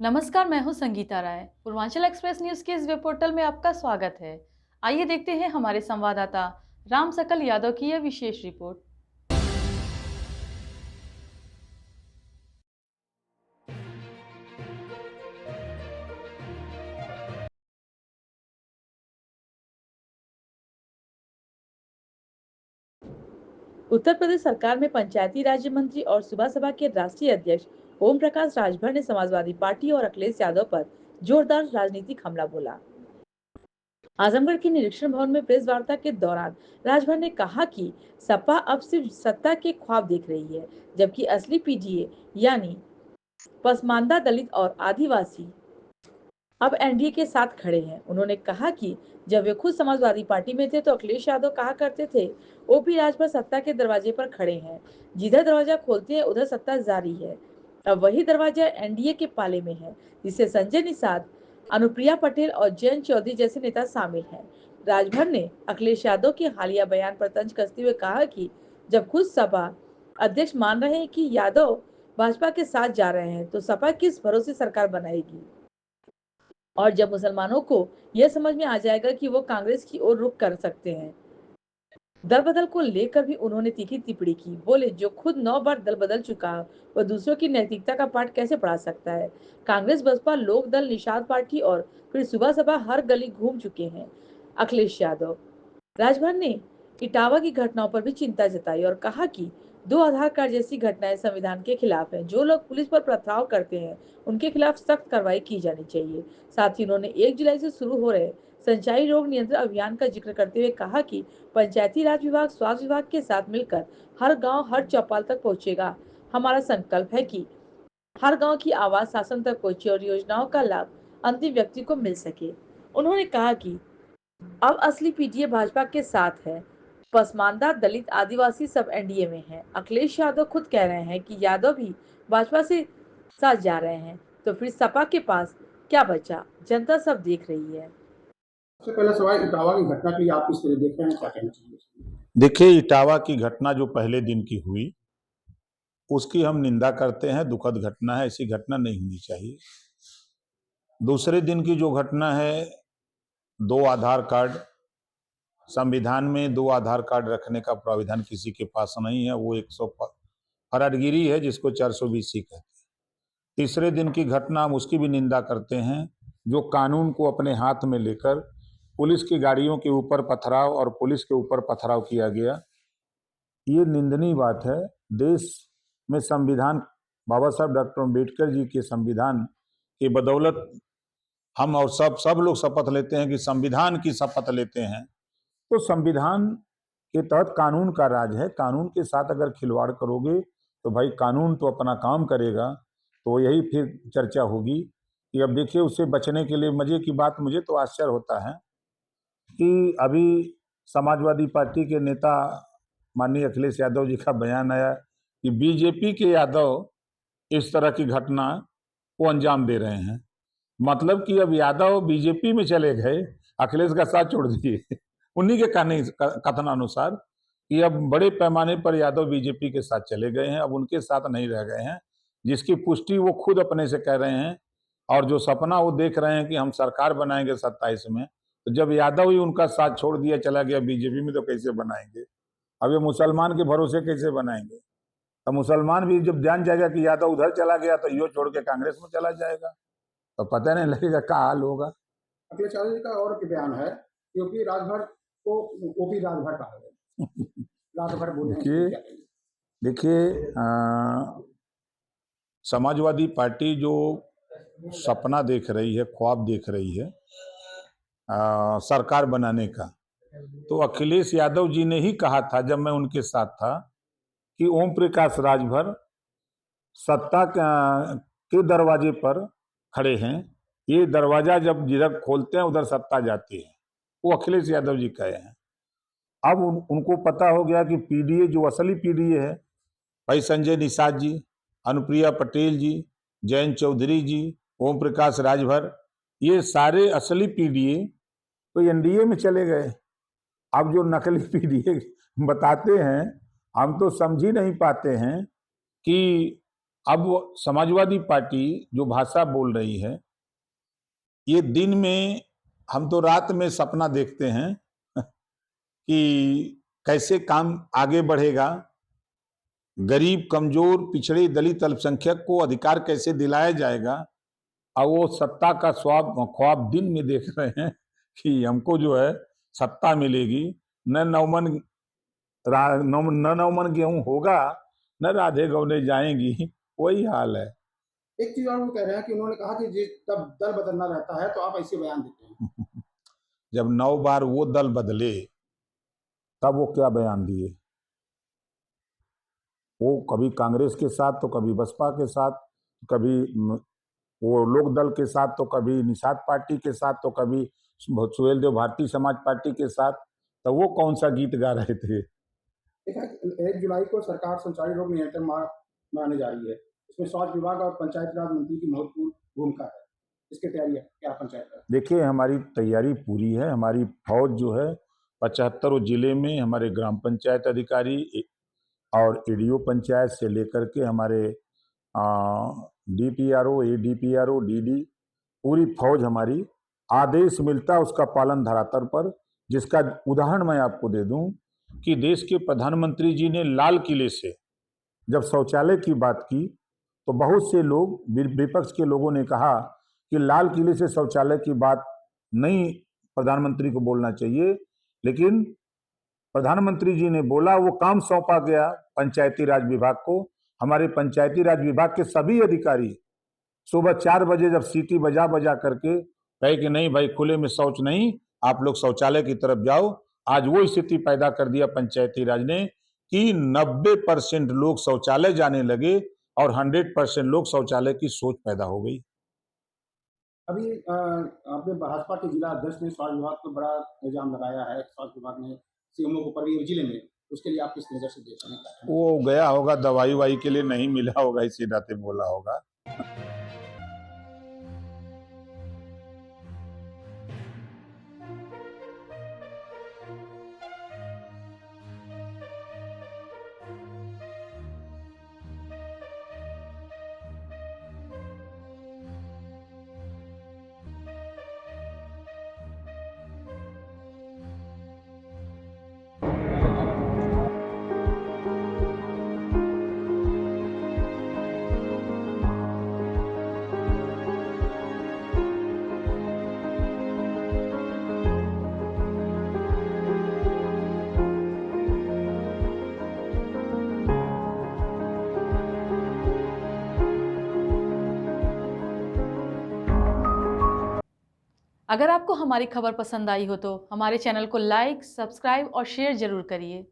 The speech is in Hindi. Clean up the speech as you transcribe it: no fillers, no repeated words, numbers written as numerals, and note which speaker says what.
Speaker 1: नमस्कार, मैं हूं संगीता राय। पूर्वांचल एक्सप्रेस न्यूज के इस वेब पोर्टल में आपका स्वागत है। आइए देखते हैं हमारे संवाददाता राम सकल यादव की यह विशेष रिपोर्ट। उत्तर प्रदेश सरकार में पंचायती राज्य मंत्री और सुबह सभा के राष्ट्रीय अध्यक्ष ओम प्रकाश राजभर ने समाजवादी पार्टी और अखिलेश यादव पर जोरदार राजनीतिक हमला बोला। आजमगढ़ के निरीक्षण भवन में प्रेस वार्ता के दौरान राजभर ने कहा कि सपा अब सिर्फ सत्ता के ख्वाब देख रही है, जबकि असली पीडीए यानी पसमानदा दलित और आदिवासी अब एनडीए के साथ खड़े हैं। उन्होंने कहा कि जब वे खुद समाजवादी पार्टी में थे तो अखिलेश यादव कहा करते थे, ओपी राजभर सत्ता के दरवाजे पर खड़े हैं, जिधर दरवाजा खोलते हैं उधर सत्ता जारी है। अब वही दरवाजा एनडीए के पाले में है, जिससे संजय निषाद, अनुप्रिया पटेल और जयंत चौधरी जैसे नेता शामिल हैं। राजभर ने अखिलेश यादव के हालिया बयान पर तंज कसते हुए कहा कि जब खुद सपा अध्यक्ष मान रहे हैं कि यादव भाजपा के साथ जा रहे हैं, तो सपा किस भरोसे सरकार बनाएगी। और जब मुसलमानों को यह समझ में आ जाएगा कि वो कांग्रेस की ओर रुख कर सकते हैं। दल बदल को लेकर भी उन्होंने तीखी टिप्पणी की। बोले, जो खुद 9 बार दल बदल चुका है वह दूसरों की नैतिकता का पाठ कैसे पढ़ा सकता है। कांग्रेस, बसपा, लोक दल, निषाद पार्टी और फिर सुबह सभा हर गली घूम चुके हैं। अखिलेश यादव राजभर ने इटावा की घटनाओं पर भी चिंता जताई और कहा कि 2 आधार कार्ड जैसी घटनाएं संविधान के खिलाफ हैं। जो लोग पुलिस पर पथराव करते हैं उनके खिलाफ सख्त कार्रवाई की जानी चाहिए। साथ ही उन्होंने 1 जुलाई से शुरू हो रहे संचारी रोग नियंत्रण अभियान का जिक्र करते हुए कहा कि पंचायती राज विभाग स्वास्थ्य विभाग के साथ मिलकर हर गांव हर चौपाल तक पहुंचेगा। हमारा संकल्प है कि हर गांव की आवाज शासन तक पहुंचे और योजनाओं का लाभ अंतिम व्यक्ति को मिल सके। उन्होंने कहा कि अब असली पीडीए भाजपा के साथ है, पसमानदा दलित आदिवासी सब एनडीए में है। अखिलेश यादव खुद कह रहे हैं कि यादव भी भाजपा से साथ जा रहे हैं, तो फिर सपा के पास क्या बचा। जनता सब देख रही है।
Speaker 2: सबसे पहला सवाल इटावा की घटना के लिए आप किस तरह देख रहे हैं, क्या कहना चाहिए?
Speaker 3: देखिए, इटावा की घटना जो पहले दिन की हुई उसकी हम निंदा करते हैं। दुखद घटना है, ऐसी घटना नहीं होनी चाहिए। दूसरे दिन की जो घटना है, 2 आधार कार्ड, संविधान में 2 आधार कार्ड रखने का प्राविधान किसी के पास नहीं है। वो 100 फराडगिरी है जिसको 420 कहते हैं। तीसरे दिन की घटना हम उसकी भी निंदा करते हैं, जो कानून को अपने हाथ में लेकर पुलिस की गाड़ियों के ऊपर पथराव और पुलिस के ऊपर पथराव किया गया। ये निंदनीय बात है। देश में संविधान, बाबा साहब डॉक्टर अम्बेडकर जी के संविधान की बदौलत हम और सब लोग शपथ लेते हैं कि संविधान की शपथ लेते हैं, तो संविधान के तहत कानून का राज है। कानून के साथ अगर खिलवाड़ करोगे तो भाई कानून तो अपना काम करेगा। तो यही फिर चर्चा होगी कि अब देखिए, उससे बचने के लिए मजे की बात, मुझे तो आश्चर्य होता है कि अभी समाजवादी पार्टी के नेता माननीय अखिलेश यादव जी का बयान आया कि बीजेपी के यादव इस तरह की घटना को अंजाम दे रहे हैं। मतलब कि अब यादव बीजेपी में चले गए, अखिलेश का साथ छोड़ दिए। उन्हीं के कहने कथनानुसार कि अब बड़े पैमाने पर यादव बीजेपी के साथ चले गए हैं, अब उनके साथ नहीं रह गए हैं, जिसकी पुष्टि वो खुद अपने से कह रहे हैं। और जो सपना वो देख रहे हैं कि हम सरकार बनाएंगे 27 में, तो जब यादव ही उनका साथ छोड़ दिया, चला गया बीजेपी में, तो कैसे बनाएंगे। अब ये मुसलमान के भरोसे कैसे बनाएंगे। तो मुसलमान भी जब जान जाएगा कि यादव उधर चला गया तो यो छोड़ के कांग्रेस में चला जाएगा, तो पता नहीं लगेगा क्या हाल होगा।
Speaker 2: अखिलेश यादव जी का और एक बयान है कि ओपी राजभर को ओपी राजभर कहा गया, राजभर बोले हैं,
Speaker 3: देखिए
Speaker 2: क्या कहेंगे?
Speaker 3: देखिए समाजवादी पार्टी जो सपना देख रही है, ख्वाब देख रही है सरकार बनाने का, तो अखिलेश यादव जी ने ही कहा था जब मैं उनके साथ था कि ओम प्रकाश राजभर सत्ता के दरवाजे पर खड़े हैं। ये दरवाजा जब जिधर खोलते हैं उधर सत्ता जाती है। वो अखिलेश यादव जी कहे हैं। अब उनको पता हो गया कि पीडीए जो असली पीडीए है, भाई संजय निषाद जी, अनुप्रिया पटेल जी, जयंत चौधरी जी, ओम प्रकाश राजभर, ये सारे असली पीडीए तो एनडीए में चले गए। अब जो नकली पीडीए बताते हैं, हम तो समझ ही नहीं पाते हैं कि अब समाजवादी पार्टी जो भाषा बोल रही है, ये दिन में हम तो रात में सपना देखते हैं कि कैसे काम आगे बढ़ेगा, गरीब, कमजोर, पिछड़े, दलित, अल्पसंख्यक को अधिकार कैसे दिलाया जाएगा। और वो सत्ता का ख्वाब दिन में देख रहे हैं कि हमको जो है सत्ता मिलेगी, न नौमन न नौमन गेहूं होगा, न राधे गौने जाएंगी, वही हाल है।
Speaker 2: एक चीज और वो कह रहे हैं कि उन्होंने कहा कि जब दल बदलना रहता है तो आप ऐसे बयान देते हैं।
Speaker 3: जब 9 बार वो दल बदले तब वो क्या बयान दिए। वो कभी कांग्रेस के साथ तो कभी बसपा के साथ, कभी वो लोक दल के साथ तो कभी निषाद पार्टी के साथ तो कभी सुहेल देव भारतीय समाज पार्टी के साथ। तो वो कौन सा गीत गा रहे थे।
Speaker 2: देखा 1 जुलाई को सरकार संचारी रोग नियंत्रण माह मनाने जा रही है। इसमें स्वास्थ्य विभाग और पंचायत राज मंत्री की महत्वपूर्ण भूमिका है। इसकी तैयारी क्या पंचायत राज?
Speaker 3: देखिए, हमारी तैयारी पूरी है। हमारी फौज जो है 75 जिले में, हमारे ग्राम पंचायत अधिकारी और एडीओ पंचायत से लेकर के हमारे डीपीआरओ, एडीपीआरओ, डीडी, पूरी फौज हमारी, आदेश मिलता उसका पालन धरातल पर। जिसका उदाहरण मैं आपको दे दूं कि देश के प्रधानमंत्री जी ने लाल किले से जब शौचालय की बात की तो बहुत से लोग, विपक्ष के लोगों ने कहा कि लाल किले से शौचालय की बात नहीं प्रधानमंत्री को बोलना चाहिए। लेकिन प्रधानमंत्री जी ने बोला, वो काम सौंपा गया पंचायती राज विभाग को। हमारे पंचायती राज विभाग के सभी अधिकारी सुबह 4 बजे जब सीटी बजा बजा करके कहे कि नहीं भाई, खुले में शौच नहीं, आप लोग शौचालय की तरफ जाओ। आज वो स्थिति पैदा कर दिया पंचायती राज ने कि 90% लोग शौचालय जाने लगे और 100% लोग शौचालय की सोच पैदा हो गई।
Speaker 2: अभी आपने भाजपा के जिला अध्यक्ष ने स्वास्थ्य विभाग पर बड़ा इल्जाम लगाया है। स्वास्थ्य विभाग ने सीएमओ को ऊपर जिले में, उसके लिए आप किस नजर से देख रहे हैं?
Speaker 3: वो गया होगा दवाई वाई के लिए, नहीं मिला होगा, इसी नाते बोला होगा।
Speaker 4: अगर आपको हमारी खबर पसंद आई हो तो हमारे चैनल को लाइक, सब्सक्राइब और शेयर जरूर करिए।